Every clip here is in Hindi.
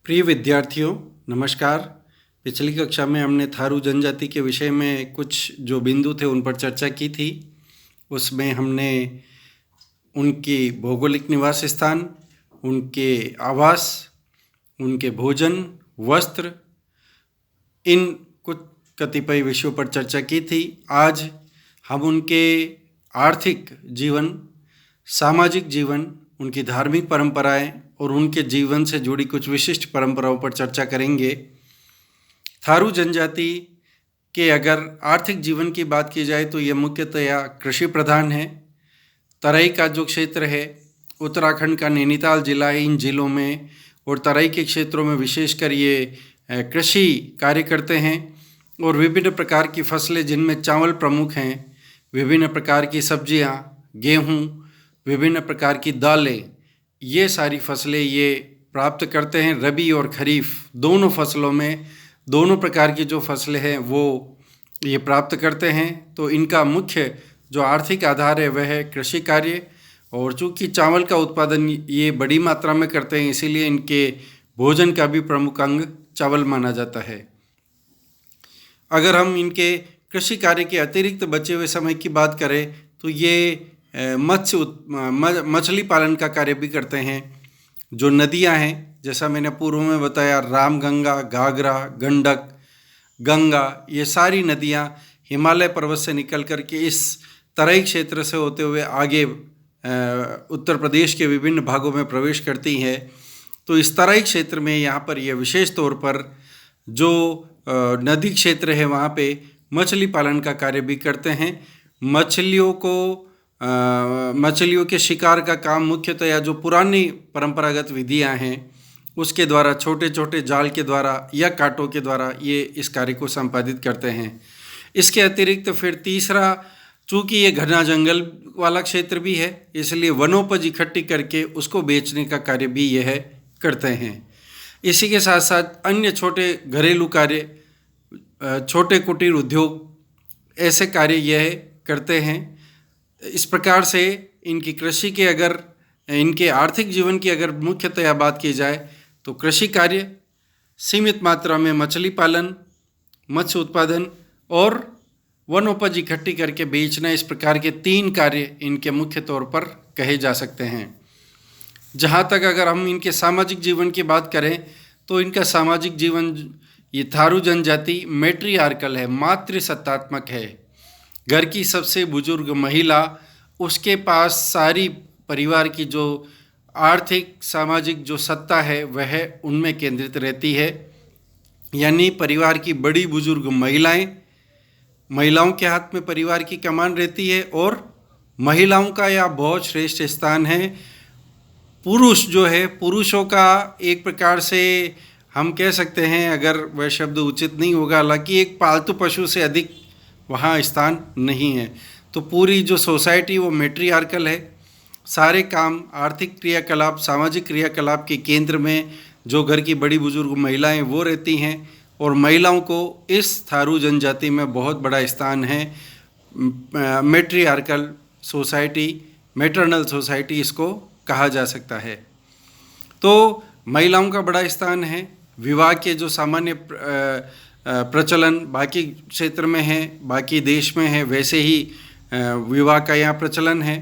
प्रिय विद्यार्थियों, नमस्कार। पिछली कक्षा में हमने थारू जनजाति के विषय में कुछ जो बिंदु थे उन पर चर्चा की थी। उसमें हमने उनकी भौगोलिक निवास स्थान, उनके आवास, उनके भोजन, वस्त्र, इन कुछ कतिपय विषयों पर चर्चा की थी। आज हम उनके आर्थिक जीवन, सामाजिक जीवन, उनकी धार्मिक परंपराएं और उनके जीवन से जुड़ी कुछ विशिष्ट परंपराओं पर चर्चा करेंगे। थारू जनजाति के अगर आर्थिक जीवन की बात की जाए तो ये मुख्यतया कृषि प्रधान है। तराई का जो क्षेत्र है, उत्तराखंड का नैनीताल जिला है, इन जिलों में और तराई के क्षेत्रों में विशेषकर ये कृषि कार्य करते हैं और विभिन्न प्रकार की फसलें जिनमें चावल प्रमुख हैं, विभिन्न प्रकार की सब्जियां, गेहूं, विभिन्न प्रकार की दालें, ये सारी फसलें ये प्राप्त करते हैं। रबी और खरीफ दोनों फसलों में दोनों प्रकार की जो फसलें हैं वो ये प्राप्त करते हैं। तो इनका मुख्य जो आर्थिक आधार है वह है कृषि कार्य, और चूँकि चावल का उत्पादन ये बड़ी मात्रा में करते हैं इसीलिए इनके भोजन का भी प्रमुख अंग चावल माना जाता है। अगर हम इनके कृषि कार्य के अतिरिक्त बचे हुए समय की बात करें तो ये मछली पालन का कार्य भी करते हैं। जो नदियां हैं, जैसा मैंने पूर्व में बताया, रामगंगा, घाघरा, गंडक, गंगा, ये सारी नदियां हिमालय पर्वत से निकल कर के इस तराई क्षेत्र से होते हुए आगे उत्तर प्रदेश के विभिन्न भागों में प्रवेश करती हैं। तो इस तराई क्षेत्र में यहाँ पर यह विशेष तौर पर जो नदी क्षेत्र है वहाँ पे मछली पालन का कार्य भी करते हैं। मछलियों के शिकार का काम मुख्यतया जो पुरानी परंपरागत विधियां हैं उसके द्वारा, छोटे छोटे जाल के द्वारा या कांटों के द्वारा ये इस कार्य को संपादित करते हैं। इसके अतिरिक्त फिर तीसरा, चूँकि ये घना जंगल वाला क्षेत्र भी है इसलिए वनोपज इकट्ठी करके उसको बेचने का कार्य भी यह करते हैं। इसी के साथ साथ अन्य छोटे घरेलू कार्य, छोटे कुटीर उद्योग, ऐसे कार्य यह करते हैं। इस प्रकार से इनकी कृषि के अगर इनके आर्थिक जीवन की अगर मुख्यतया बात की जाए तो कृषि कार्य, सीमित मात्रा में मछली पालन, मत्स्य उत्पादन और वनोपज इकट्ठी करके बेचना, इस प्रकार के 3 कार्य इनके मुख्य तौर पर कहे जा सकते हैं। जहाँ तक अगर हम इनके सामाजिक जीवन की बात करें तो इनका सामाजिक जीवन, ये थारू जनजाति मैट्रियार्कल है, मातृसत्तात्मक है। घर की सबसे बुजुर्ग महिला, उसके पास सारी परिवार की जो आर्थिक सामाजिक जो सत्ता है वह उनमें केंद्रित रहती है। यानी परिवार की बड़ी बुजुर्ग महिलाओं के हाथ में परिवार की कमान रहती है और महिलाओं का यह बहुत श्रेष्ठ स्थान है। पुरुष जो है, पुरुषों का एक प्रकार से हम कह सकते हैं, अगर वह शब्द उचित नहीं होगा, हालांकि एक पालतू पशु से अधिक वहाँ स्थान नहीं है। तो पूरी जो सोसाइटी वो मैट्रियार्कल है। सारे काम, आर्थिक क्रियाकलाप, सामाजिक क्रियाकलाप के केंद्र में जो घर की बड़ी बुजुर्ग महिलाएं वो रहती हैं और महिलाओं को इस थारू जनजाति में बहुत बड़ा स्थान है। मैट्रियार्कल सोसाइटी, मैटरनल सोसाइटी इसको कहा जा सकता है। तो महिलाओं का बड़ा स्थान है। विवाह के जो सामान्य प्रचलन बाकी क्षेत्र में है, बाकी देश में है, वैसे ही विवाह का यहाँ प्रचलन है।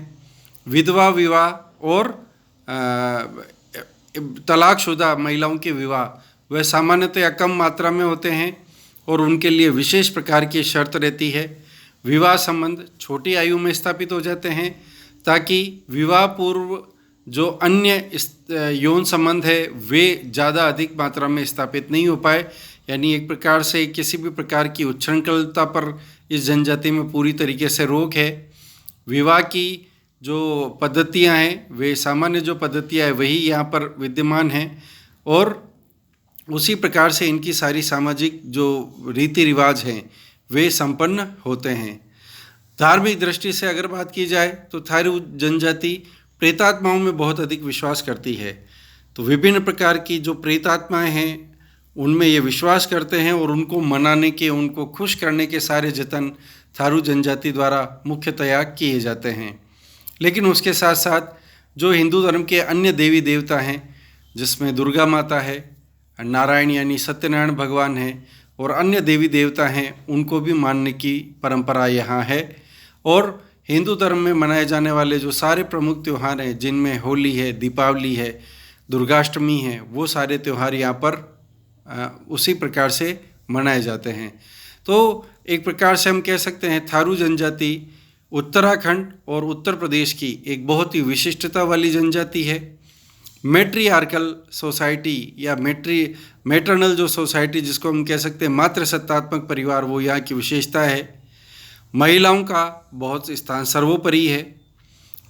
विधवा विवाह और तलाकशुदा महिलाओं के विवाह वह सामान्यतः कम मात्रा में होते हैं और उनके लिए विशेष प्रकार की शर्त रहती है। विवाह संबंध छोटी आयु में स्थापित हो जाते हैं ताकि विवाह पूर्व जो अन्य यौन संबंध है वे ज़्यादा अधिक मात्रा में स्थापित नहीं हो पाए। यानी एक प्रकार से किसी भी प्रकार की उच्छृंखलता पर इस जनजाति में पूरी तरीके से रोक है। विवाह की जो पद्धतियां हैं वे सामान्य जो पद्धतियां हैं वही यहाँ पर विद्यमान हैं और उसी प्रकार से इनकी सारी सामाजिक जो रीति रिवाज हैं वे संपन्न होते हैं। धार्मिक दृष्टि से अगर बात की जाए तो थारू जनजाति प्रेतात्माओं में बहुत अधिक विश्वास करती है। तो विभिन्न प्रकार की जो प्रेतात्माएं हैं उनमें ये विश्वास करते हैं और उनको मनाने के, उनको खुश करने के सारे जतन थारू जनजाति द्वारा मुख्यतया किए जाते हैं। लेकिन उसके साथ साथ जो हिंदू धर्म के अन्य देवी देवता हैं, जिसमें दुर्गा माता है, नारायण यानी सत्यनारायण भगवान हैं और अन्य देवी देवता हैं, उनको भी मानने की परंपरा यहाँ है। और हिंदू धर्म में मनाए जाने वाले जो सारे प्रमुख त्यौहार हैं, जिनमें होली है, दीपावली है, दुर्गाष्टमी है, वो सारे त्यौहार यहाँ पर उसी प्रकार से मनाए जाते हैं। तो एक प्रकार से हम कह सकते हैं थारू जनजाति उत्तराखंड और उत्तर प्रदेश की एक बहुत ही विशिष्टता वाली जनजाति है। मैट्रियार्कल सोसाइटी या मैटरनल जो सोसाइटी जिसको हम कह सकते हैं मातृसत्तात्मक परिवार, वो यहाँ की विशेषता है। महिलाओं का बहुत स्थान सर्वोपरि है।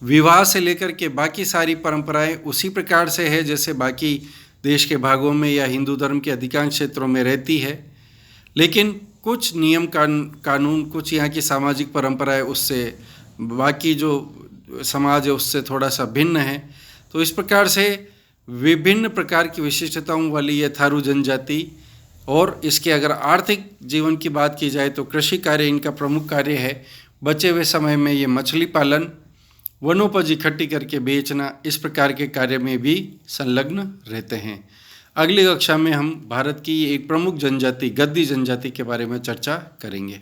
विवाह से लेकर के बाकी सारी परंपराएं उसी प्रकार से है जैसे बाकी देश के भागों में या हिंदू धर्म के अधिकांश क्षेत्रों में रहती है, लेकिन कुछ नियम कानून, कुछ यहाँ की सामाजिक परंपराएं उससे बाकी जो समाज है उससे थोड़ा सा भिन्न है। तो इस प्रकार से विभिन्न प्रकार की विशिष्टताओं वाली ये थारू जनजाति। और इसके अगर आर्थिक जीवन की बात की जाए तो कृषि कार्य इनका प्रमुख कार्य है। बचे हुए समय में ये मछली पालन, वनोपज इकट्ठी करके बेचना, इस प्रकार के कार्य में भी संलग्न रहते हैं। अगली कक्षा में हम भारत की एक प्रमुख जनजाति गद्दी जनजाति के बारे में चर्चा करेंगे।